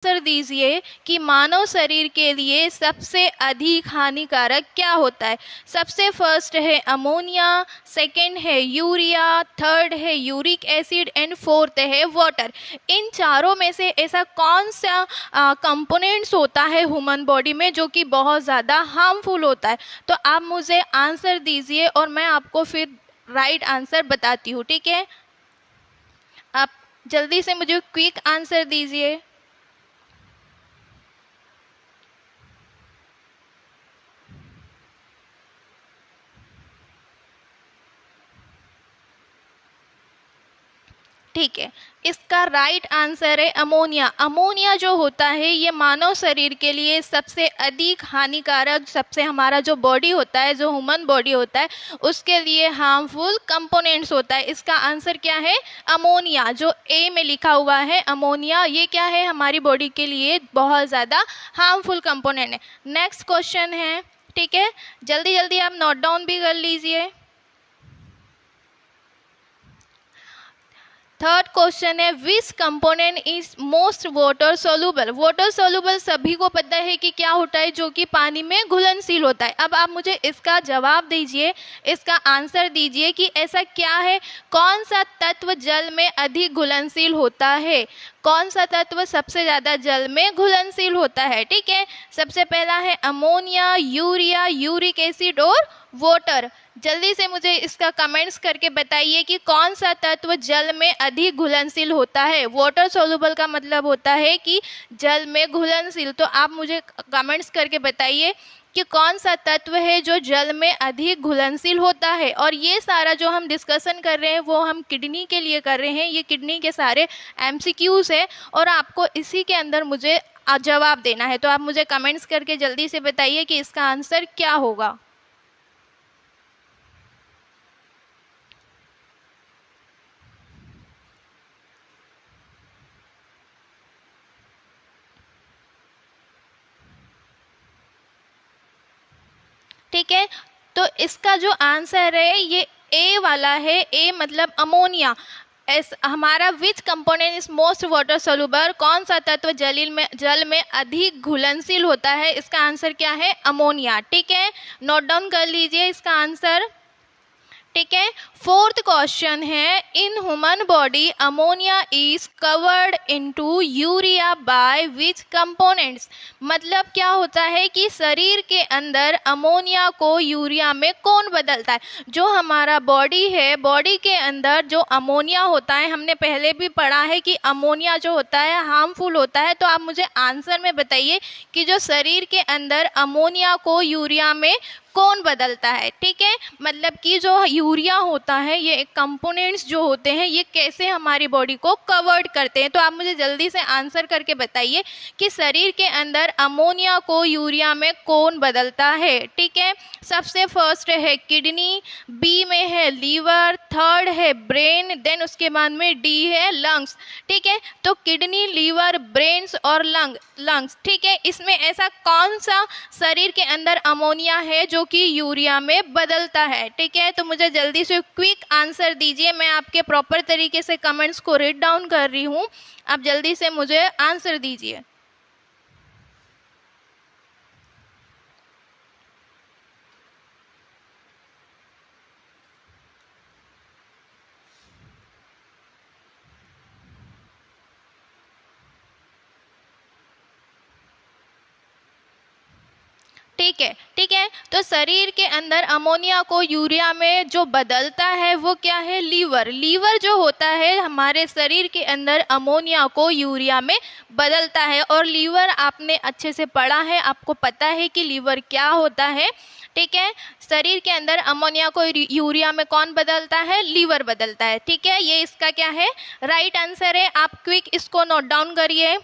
Answer दीजिए कि मानव शरीर के लिए सबसे अधिक हानिकारक क्या होता है। सबसे फर्स्ट है अमोनिया, सेकंड है यूरिया, थर्ड है यूरिक एसिड एंड फोर्थ है वाटर। इन चारों में से ऐसा कौन सा कंपोनेंट्स होता है ह्यूमन बॉडी में जो कि बहुत ज़्यादा हार्मफुल होता है? तो आप मुझे आंसर दीजिए और मैं आपको फिर राइट आंसर बताती हूँ, ठीक है? आप जल्दी से मुझे क्विक आंसर दीजिए। ठीक है, इसका राइट आंसर है अमोनिया। अमोनिया जो होता है ये मानव शरीर के लिए सबसे अधिक हानिकारक, सबसे हमारा जो बॉडी होता है, जो ह्यूमन बॉडी होता है, उसके लिए हार्मफुल कंपोनेंट्स होता है। इसका आंसर क्या है? अमोनिया। जो ए में लिखा हुआ है अमोनिया, ये क्या है? हमारी बॉडी के लिए बहुत ज़्यादा हार्मफुल कंपोनेंट है। नेक्स्ट क्वेश्चन है, ठीक है, जल्दी जल्दी आप नोट डाउन भी कर लीजिए। थर्ड क्वेश्चन है, विच component is most water soluble? Water soluble सभी को पता है कि क्या होता है, जो कि पानी में घुलनशील होता है। अब आप मुझे इसका जवाब दीजिए, इसका आंसर दीजिए कि ऐसा क्या है, कौन सा तत्व जल में अधिक घुलनशील होता है? कौन सा तत्व सबसे ज़्यादा जल में घुलनशील होता है? ठीक है, सबसे पहला है अमोनिया, यूरिया, यूरिक एसिड और वाटर। जल्दी से मुझे इसका कमेंट्स करके बताइए कि कौन सा तत्व जल में अधिक घुलनशील होता है। वाटर सोल्यूबल का मतलब होता है कि जल में घुलनशील। तो आप मुझे कमेंट्स करके बताइए कि कौन सा तत्व है जो जल में अधिक घुलनशील होता है। और ये सारा जो हम डिस्कशन कर रहे हैं वो हम किडनी के लिए कर रहे हैं। ये किडनी के सारे एमसीक्यूज है और आपको इसी के अंदर मुझे जवाब देना है। तो आप मुझे कमेंट्स करके जल्दी से बताइए कि इसका आंसर क्या होगा। ठीक है, तो इसका जो आंसर है ये ए वाला है। ए मतलब अमोनिया। हमारा विच component is most water soluble, कौन सा तत्व जल में अधिक घुलनशील होता है? इसका आंसर क्या है? अमोनिया। ठीक है, नोट डाउन कर लीजिए इसका आंसर। ठीक है, फोर्थ क्वेश्चन है, in human body ammonia is covered into urea by which components? मतलब क्या होता है कि शरीर के अंदर अमोनिया को यूरिया में कौन बदलता है? जो हमारा बॉडी है, बॉडी के अंदर जो अमोनिया होता है, हमने पहले भी पढ़ा है कि अमोनिया जो होता है हार्मफुल होता है। तो आप मुझे आंसर में बताइए कि जो शरीर के अंदर अमोनिया को यूरिया में कौन बदलता है? ठीक है, मतलब कि जो यूरिया होता है, ये कंपोनेंट्स जो होते हैं, ये कैसे हमारी बॉडी को कवर्ड करते हैं। तो आप मुझे जल्दी से आंसर करके बताइए कि शरीर के अंदर अमोनिया को यूरिया में कौन बदलता है। ठीक है, सबसे फर्स्ट है किडनी, बी में है लीवर, थर्ड है ब्रेन, देन उसके बाद में डी है लंग्स। ठीक है, तो किडनी, लीवर, ब्रेन्स और लंग्स। ठीक है, इसमें ऐसा कौन सा शरीर के अंदर अमोनिया है जो कि यूरिया में बदलता है? ठीक है, तो मुझे जल्दी से क्विक आंसर दीजिए। मैं आपके प्रॉपर तरीके से कमेंट्स को रीड डाउन कर रही हूँ, आप जल्दी से मुझे आंसर दीजिए। ठीक है, ठीक है, तो शरीर के अंदर अमोनिया को यूरिया में जो बदलता है वो क्या है? लीवर। लीवर जो होता है हमारे शरीर के अंदर अमोनिया को यूरिया में बदलता है। और लीवर आपने अच्छे से पढ़ा है, आपको पता है कि लीवर क्या होता है। ठीक है, शरीर के अंदर अमोनिया को यूरिया में कौन बदलता है? लीवर बदलता है। ठीक है, ये इसका क्या है? राइट आंसर है। आप क्विक इसको नोट डाउन करिए।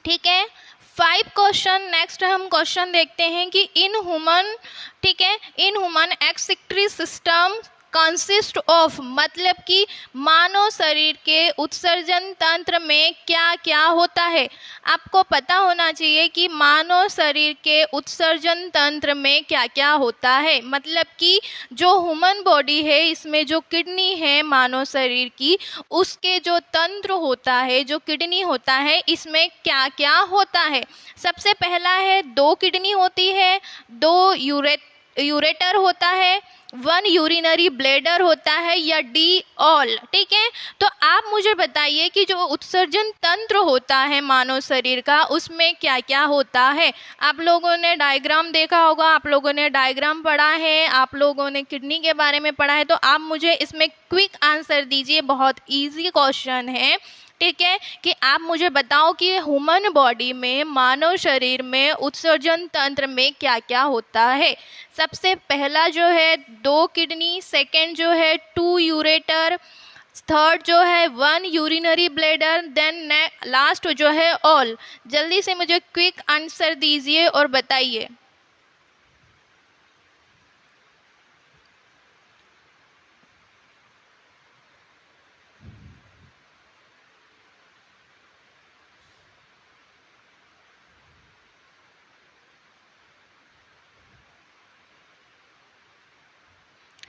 ठीक है, 5 क्वेश्चन। नेक्स्ट हम क्वेश्चन देखते हैं कि इन ह्यूमन, ठीक है, in human excretory system consist of मतलब कि मानव शरीर के उत्सर्जन तंत्र में क्या क्या होता है। आपको पता होना चाहिए कि मानव शरीर के उत्सर्जन तंत्र में क्या क्या होता है, मतलब कि जो ह्यूमन बॉडी है इसमें जो किडनी है मानव शरीर की, उसके जो तंत्र होता है, जो किडनी होता है, इसमें क्या क्या होता है। सबसे पहला है 2 किडनी होती है, 2 यूरेटर होता है, 1 यूरिनरी ब्लैडर होता है, या डी ऑल। ठीक है, तो आप मुझे बताइए कि जो उत्सर्जन तंत्र होता है मानव शरीर का उसमें क्या क्या होता है। आप लोगों ने डायग्राम देखा होगा, आप लोगों ने डायग्राम पढ़ा है, आप लोगों ने किडनी के बारे में पढ़ा है, तो आप मुझे इसमें क्विक आंसर दीजिए, बहुत इजी क्वेश्चन है। ठीक है, कि आप मुझे बताओ कि ह्यूमन बॉडी में, मानव शरीर में उत्सर्जन तंत्र में क्या क्या होता है। सबसे पहला जो है 2 किडनी, सेकंड जो है 2 यूरेटर, थर्ड जो है 1 यूरिनरी ब्लैडर, देन लास्ट जो है ऑल। जल्दी से मुझे क्विक आंसर दीजिए और बताइए।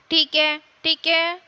ठीक है, ठीक है,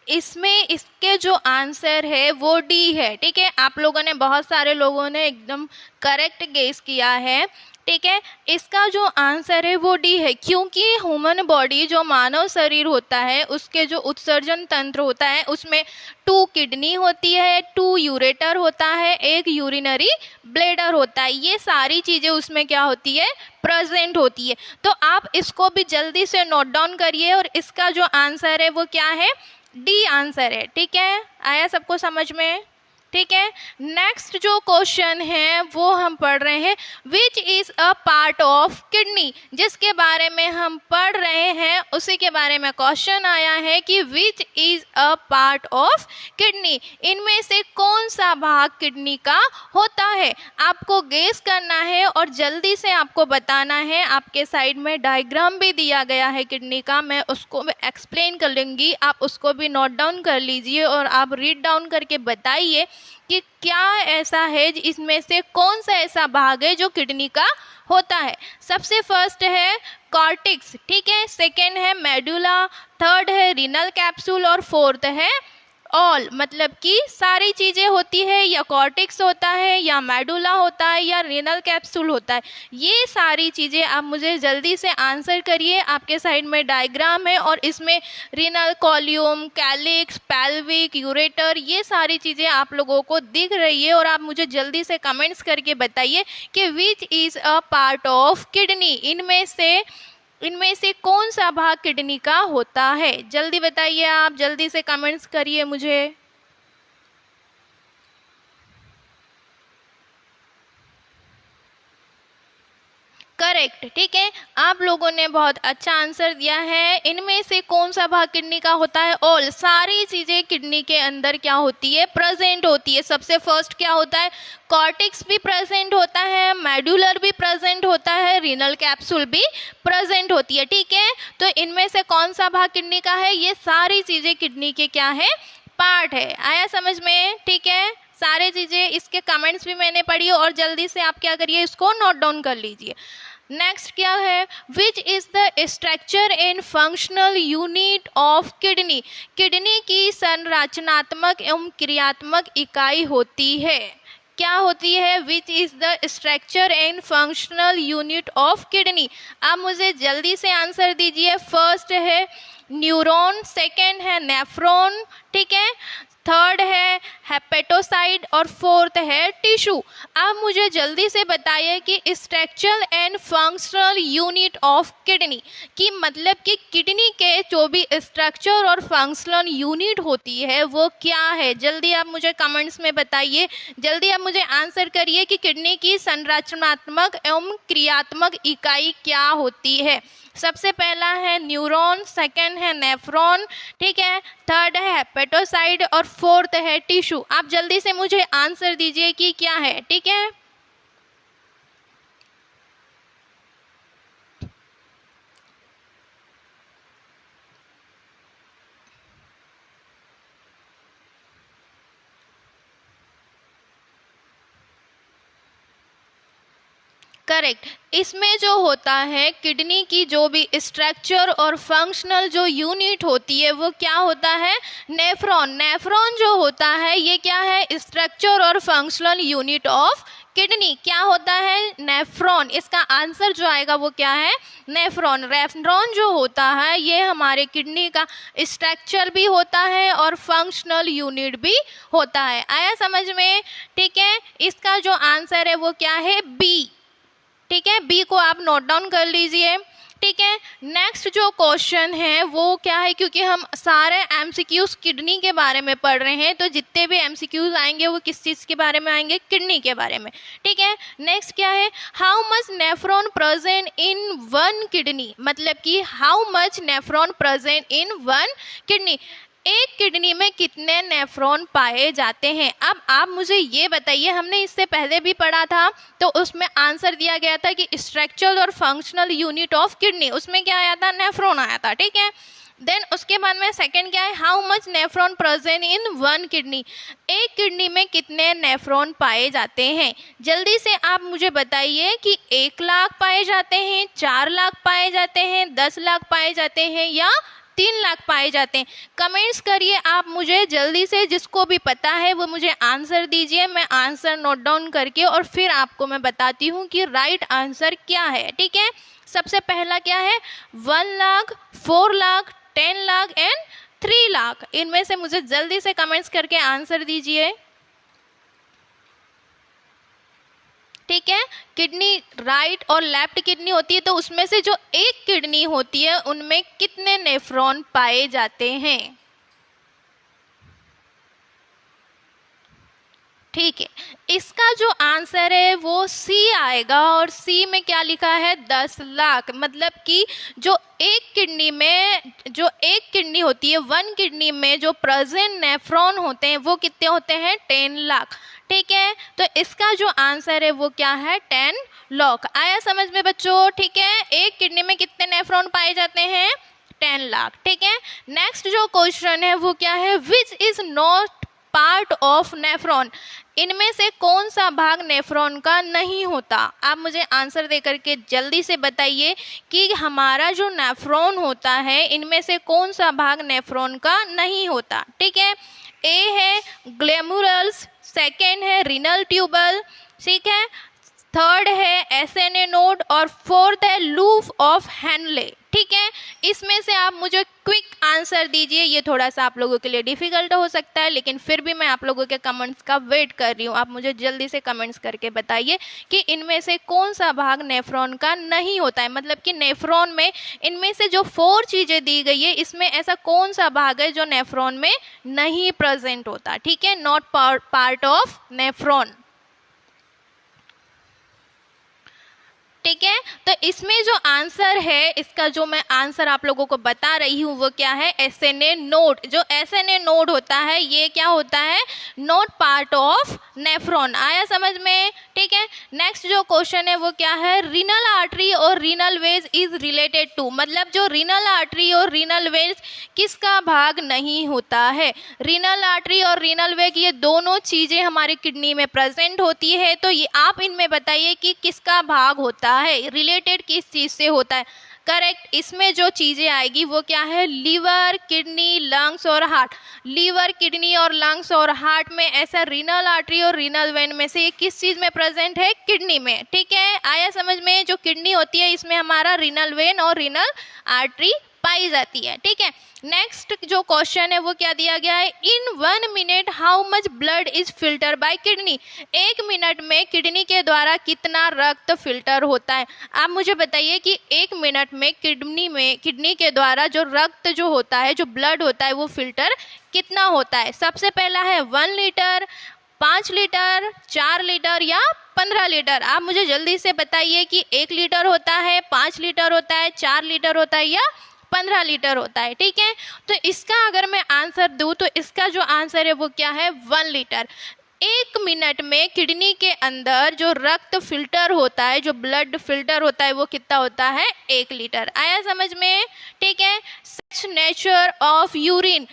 इसमें इसके जो आंसर है वो डी है। ठीक है, आप लोगों ने, बहुत सारे लोगों ने एकदम करेक्ट गेस किया है। ठीक है, इसका जो आंसर है वो डी है, क्योंकि ह्यूमन बॉडी, जो मानव शरीर होता है, उसके जो उत्सर्जन तंत्र होता है उसमें 2 किडनी होती है, 2 यूरेटर होता है, 1 यूरिनरी ब्लैडर होता है। ये सारी चीज़ें उसमें क्या होती है, प्रेजेंट होती है। तो आप इसको भी जल्दी से नोट डाउन करिए, और इसका जो आंसर है वो क्या है, डी आंसर है। ठीक है, आया सबको समझ में। ठीक है, नेक्स्ट जो क्वेश्चन है वो हम पढ़ रहे हैं, which is a part of kidney. जिसके बारे में हम पढ़ रहे हैं उसी के बारे में क्वेश्चन आया है कि which is a part of kidney, इनमें से कौन सा भाग किडनी का होता है। आपको गेस करना है और जल्दी से आपको बताना है। आपके साइड में डायग्राम भी दिया गया है किडनी का, मैं उसको एक्सप्लेन कर लूँगी, आप उसको भी नोट डाउन कर लीजिए और आप रीड डाउन करके बताइए कि क्या ऐसा है, इसमें से कौन सा ऐसा भाग है जो किडनी का होता है। सबसे फर्स्ट है कॉर्टेक्स, ठीक है, सेकेंड है मेडुला, थर्ड है रीनल कैप्सूल, और फोर्थ है ऑल, मतलब कि सारी चीज़ें होती है, या कॉर्टेक्स होता है, या मेडुला होता है, या रीनल कैप्सूल होता है। ये सारी चीज़ें आप मुझे जल्दी से आंसर करिए। आपके साइड में डायग्राम है और इसमें renal column, calyx, pelvic, ureter, ये सारी चीज़ें आप लोगों को दिख रही है, और आप मुझे जल्दी से कमेंट्स करके बताइए कि which is a part of kidney, इनमें से कौन सा भाग किडनी का होता है। जल्दी बताइए, आप जल्दी से कमेंट्स करिए मुझे। करेक्ट, ठीक है, आप लोगों ने बहुत अच्छा आंसर दिया है। इनमें से कौन सा भाग किडनी का होता है, ऑल, सारी चीजें किडनी के अंदर क्या होती है, प्रेजेंट होती है। सबसे फर्स्ट क्या होता है, कॉर्टेक्स भी प्रेजेंट होता है, मेडुलर भी प्रेजेंट होता है, रीनल कैप्सूल भी प्रेजेंट होती है। ठीक है, तो इनमें से कौन सा भाग किडनी का है, ये सारी चीजें किडनी के क्या है, पार्ट है। आया समझ में। ठीक है, सारे चीजें, इसके कमेंट्स भी मैंने पढ़ी, और जल्दी से आप क्या करिए, इसको नोट डाउन कर लीजिए। नेक्स्ट क्या है, which is the structure and functional unit of kidney, kidney की संरचनात्मक एवं क्रियात्मक इकाई होती है, क्या होती है, which is the structure and functional unit of kidney. आप मुझे जल्दी से आंसर दीजिए। फर्स्ट है न्यूरॉन, सेकेंड है नेफ्रॉन, ठीक है, थर्ड है हेपेटोसाइट, और फोर्थ है टिश्यू। आप मुझे जल्दी से बताइए कि structural and functional unit of kidney, कि मतलब कि किडनी के जो भी स्ट्रक्चर और फंक्शनल यूनिट होती है वो क्या है। जल्दी आप मुझे कमेंट्स में बताइए, जल्दी आप मुझे आंसर करिए कि किडनी की संरचनात्मक एवं क्रियात्मक इकाई क्या होती है। सबसे पहला है न्यूरॉन, सेकेंड है नेफ्रॉन, ठीक है, थर्ड है हेपेटोसाइट, और फोर्थ है टिश्यू। आप जल्दी से मुझे आंसर दीजिए कि क्या है। ठीक है, करेक्ट। इसमें जो होता है किडनी की जो भी स्ट्रक्चर और फंक्शनल जो यूनिट होती है वो क्या होता है, नेफ्रॉन। नेफ्रॉन जो होता है ये क्या है, स्ट्रक्चर और फंक्शनल यूनिट ऑफ किडनी। क्या होता है, नेफ्रॉन। इसका आंसर जो आएगा वो क्या है, नेफ्रॉन। नेफ्रॉन जो होता है ये हमारे किडनी का स्ट्रक्चर भी होता है और फंक्शनल यूनिट भी होता है। आया समझ में? ठीक है, इसका जो आंसर है वो क्या है, बी। ठीक है, बी को आप नोट डाउन कर लीजिए। ठीक है, नेक्स्ट जो क्वेश्चन है वो क्या है, क्योंकि हम सारे एमसीक्यूज किडनी के बारे में पढ़ रहे हैं तो जितने भी एमसीक्यूज आएंगे वो किस चीज़ के बारे में आएंगे, किडनी के बारे में। ठीक है, नेक्स्ट क्या है, how much nephron present in one kidney, मतलब कि how much nephron present in one kidney, एक किडनी में कितने नेफ्रॉन पाए जाते हैं। अब आप मुझे ये बताइए, हमने इससे पहले भी पढ़ा था तो उसमें आंसर दिया गया था कि स्ट्रक्चरल और फंक्शनल यूनिट ऑफ किडनी, उसमें क्या आया था, नेफ्रॉन आया था। ठीक है, देन उसके बाद में सेकंड क्या है, how much nephron present in one kidney, एक किडनी में कितने नेफ्रॉन पाए जाते हैं। जल्दी से आप मुझे बताइए कि 1 लाख पाए जाते हैं, 4 लाख पाए जाते हैं, 10 लाख पाए जाते हैं या 3 लाख पाए जाते हैं। कमेंट्स करिए आप मुझे जल्दी से, जिसको भी पता है वो मुझे आंसर दीजिए। मैं आंसर नोट डाउन करके और फिर आपको मैं बताती हूँ कि राइट आंसर क्या है। ठीक है, सबसे पहला क्या है, 1 लाख, 4 लाख, 10 लाख एंड 3 लाख। इनमें से मुझे जल्दी से कमेंट्स करके आंसर दीजिए। ठीक है, किडनी राइट और लेफ्ट किडनी होती है तो उसमें से जो एक किडनी होती है उनमें कितने नेफ्रॉन पाए जाते हैं। ठीक है, इसका जो आंसर है वो सी आएगा और सी में क्या लिखा है, 10 लाख। मतलब कि जो एक किडनी होती है, वन किडनी में जो प्रेजेंट नेफ्रॉन होते हैं वो कितने होते हैं, 10 लाख। ठीक है, तो इसका जो आंसर है वो क्या है, 10 लाख। आया समझ में बच्चों? ठीक है, एक किडनी में कितने नेफ्रॉन पाए जाते हैं, 10 लाख। ठीक है, नेक्स्ट जो क्वेश्चन है वो क्या है, which is not part of nephron, इनमें से कौन सा भाग नेफ्रॉन का नहीं होता। आप मुझे आंसर दे करके जल्दी से बताइए कि हमारा जो नेफ्रॉन होता है इनमें से कौन सा भाग नेफ्रॉन का नहीं होता। ठीक है, ए है ग्लैमुरल्स, सेकेंड है रीनल ट्यूबल, ठीक है, थर्ड है एसएनए नोड और फोर्थ है लूप ऑफ हेनले। ठीक है, इसमें से आप मुझे क्विक आंसर दीजिए। ये थोड़ा सा आप लोगों के लिए डिफिकल्ट हो सकता है लेकिन फिर भी मैं आप लोगों के कमेंट्स का वेट कर रही हूँ। आप मुझे जल्दी से कमेंट्स करके बताइए कि इनमें से कौन सा भाग नेफ्रॉन का नहीं होता है। मतलब कि नेफ्रॉन में इनमें से जो 4 चीज़ें दी गई है इसमें ऐसा कौन सा भाग है जो नेफ्रॉन में नहीं प्रेजेंट होता। ठीक है, नॉट पार्ट ऑफ नेफ्रॉन। ठीक है, तो इसमें जो आंसर है, इसका जो मैं आंसर आप लोगों को बता रही हूँ वो क्या है, एसएनए नोड। जो एसएनए नोड होता है ये क्या होता है, नॉट पार्ट ऑफ नेफ्रॉन। आया समझ में? ठीक है, नेक्स्ट जो क्वेश्चन है वो क्या है, रीनल आर्टरी और renal vein is related to, मतलब जो रीनल आर्टरी और रीनल वेज किसका भाग नहीं होता है। रीनल आर्टरी और रीनल वेज ये दोनों चीज़ें हमारी किडनी में प्रेजेंट होती है, तो ये आप इनमें बताइए कि किसका भाग होता है, रिलेटेड किस चीज से होता है। करेक्ट, इसमें जो चीजें आएगी वो क्या है, लीवर, किडनी, लंग्स और हार्ट। लीवर, किडनी और लंग्स और हार्ट में ऐसा रीनल आर्टरी और रीनल वेन में से ये किस चीज में प्रेजेंट है, किडनी में। ठीक है, आया समझ में? जो किडनी होती है इसमें हमारा रीनल वेन और रीनल आर्टरी पाई जाती है। ठीक है, नेक्स्ट जो क्वेश्चन है वो क्या दिया गया है, इन 1 minute how much blood is filter by kidney, 1 minute में किडनी के द्वारा कितना रक्त फिल्टर होता है। आप मुझे बताइए कि 1 मिनट में किडनी के द्वारा जो रक्त जो होता है, जो ब्लड होता है वो फिल्टर कितना होता है। सबसे पहला है 1 लीटर, 5 लीटर, 4 लीटर या 15 लीटर। आप मुझे जल्दी से बताइए कि 1 लीटर होता है, 5 लीटर होता है, 4 लीटर होता है या 15 लीटर होता है। ठीक है, तो इसका अगर मैं आंसर दूं तो इसका जो आंसर है वो क्या है, 1 लीटर। 1 मिनट में किडनी के अंदर जो रक्त फिल्टर होता है, जो ब्लड फिल्टर होता है वो कितना होता है, 1 लीटर। आया समझ में? ठीक है, सच नेचर ऑफ यूरिन,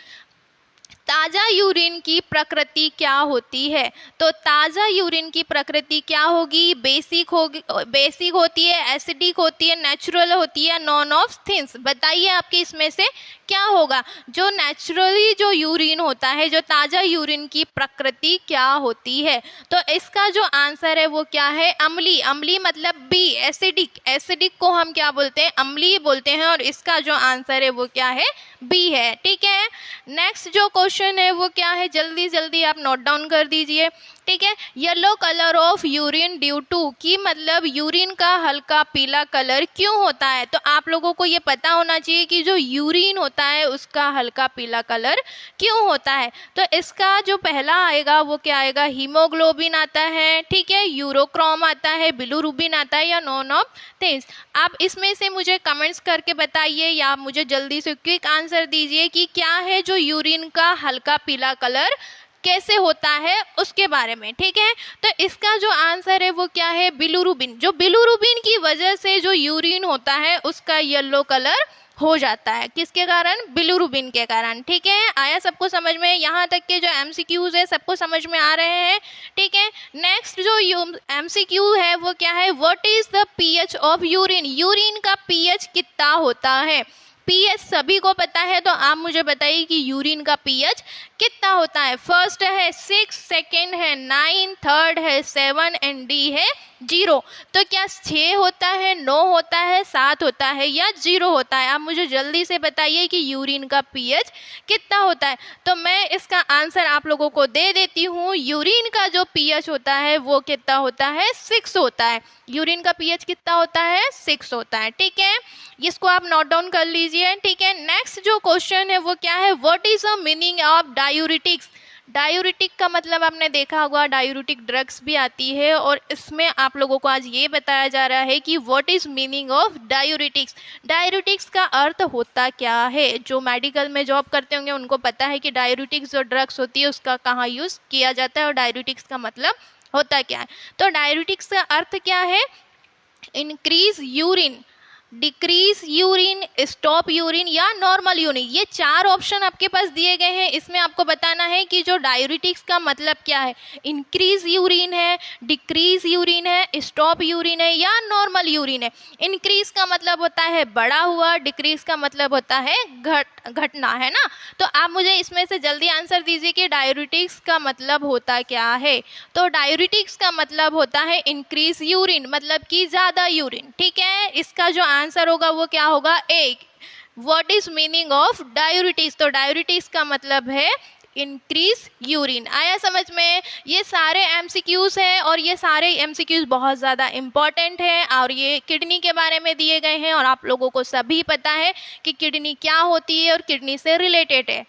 ताज़ा यूरिन की प्रकृति क्या होती है? तो ताज़ा यूरिन की प्रकृति क्या होगी? बेसिक होगी, बेसिक होती है, एसिडिक होती है, नेचुरल होती है, नॉन ऑफ थिंग्स। बताइए आपके इसमें से क्या होगा? जो नेचुरली जो यूरिन होता है, जो ताज़ा यूरिन की प्रकृति क्या होती है? तो इसका जो आंसर है वो क्या है? अम्लीय। अम्लीय मतलब बी, एसिडिक। एसिडिक को हम क्या बोलते हैं? अम्लीय बोलते हैं। और इसका जो आंसर है वो क्या है? बी है। ठीक है, नेक्स्ट जो क्वेश्चन है वो क्या है? जल्दी जल्दी आप नोट डाउन कर दीजिए। ठीक है, yellow colour of urine due to, की मतलब यूरिन का हल्का पीला कलर क्यों होता है? तो आप लोगों को ये पता होना चाहिए कि जो यूरिन होता है उसका हल्का पीला कलर क्यों होता है। तो इसका जो पहला आएगा वो क्या आएगा? हीमोग्लोबिन आता है, ठीक है, यूरोक्रोम आता है, बिलिरुबिन आता है, या नॉन ऑफ थिंग्स। आप इसमें से मुझे कमेंट्स करके बताइए या मुझे जल्दी से क्विक आंसर दीजिए कि क्या है जो यूरिन का हल्का पीला कलर कैसे होता है उसके बारे में। ठीक है, तो इसका जो आंसर है वो क्या है? बिलिरुबिन। जो बिलिरुबिन की वजह से जो यूरिन होता है उसका येलो कलर हो जाता है। किसके कारण? बिलिरुबिन के कारण। ठीक है, आया सबको समझ में? यहाँ तक के जो एमसीक्यूज है सबको समझ में आ रहे हैं? ठीक है, नेक्स्ट जो एमसीक्यू है वो क्या है? What is the pH of urine? Urine का पीएच कितना होता है? पीएच सभी को पता है, तो आप मुझे बताइए कि यूरिन का पीएच कितना होता है? फर्स्ट है 6, सेकेंड है 9, थर्ड है 7 एंड डी है 0। तो क्या 6 होता है, 9 होता है, 7 होता है, या 0 होता है? आप मुझे जल्दी से बताइए कि यूरिन का पीएच कितना होता है। तो मैं इसका आंसर आप लोगों को दे देती हूँ। यूरिन का जो पीएच होता है वो कितना होता है? 6 होता है। यूरिन का पीएच कितना होता है? 6 होता है। ठीक है, इसको आप नोट डाउन कर लीजिए। ठीक है, नेक्स्ट जो क्वेश्चन है वो क्या है? What is the meaning of diuretics? Diuretic का मतलब आपने देखा होगा, डायूरिटिक ड्रग्स भी आती है, और इसमें आप लोगों को आज ये बताया जा रहा है कि व्हाट इज मीनिंग ऑफ डायूरिटिक्स। डायूरिटिक्स का अर्थ होता क्या है? जो मेडिकल में जॉब करते होंगे उनको पता है कि डायूरिटिक्स जो ड्रग्स होती है उसका कहाँ यूज किया जाता है और डायूरिटिक्स का मतलब होता क्या है। तो डायूरिटिक्स का अर्थ क्या है? Increase urine, decrease urine, stop urine, या नॉर्मल यूरिन। ये 4 ऑप्शन आपके पास दिए गए हैं। इसमें आपको बताना है कि जो डायूरिटिक्स का मतलब क्या है। इंक्रीज यूरिन है, डिक्रीज यूरिन है, स्टॉप यूरिन है, या नॉर्मल यूरिन है। इंक्रीज का मतलब होता है बढ़ा हुआ, डिक्रीज का मतलब होता है घटना, है ना। तो आप मुझे इसमें से जल्दी आंसर दीजिए कि डायूरिटिक्स का मतलब होता क्या है। तो डायूरिटिक्स का मतलब होता है इंक्रीज यूरिन, मतलब कि ज़्यादा यूरिन। ठीक है, इसका जो आंसर होगा वो क्या होगा? ए। What is meaning of diuretics? तो डायूरिटिक्स का मतलब है इंक्रीज यूरिन। आया समझ में? ये सारे एमसीक्यूज हैं और ये सारे एमसीक्यूज बहुत ज़्यादा इंपॉर्टेंट हैं, और ये किडनी के बारे में दिए गए हैं, और आप लोगों को सभी पता है कि किडनी क्या होती है और किडनी से रिलेटेड है।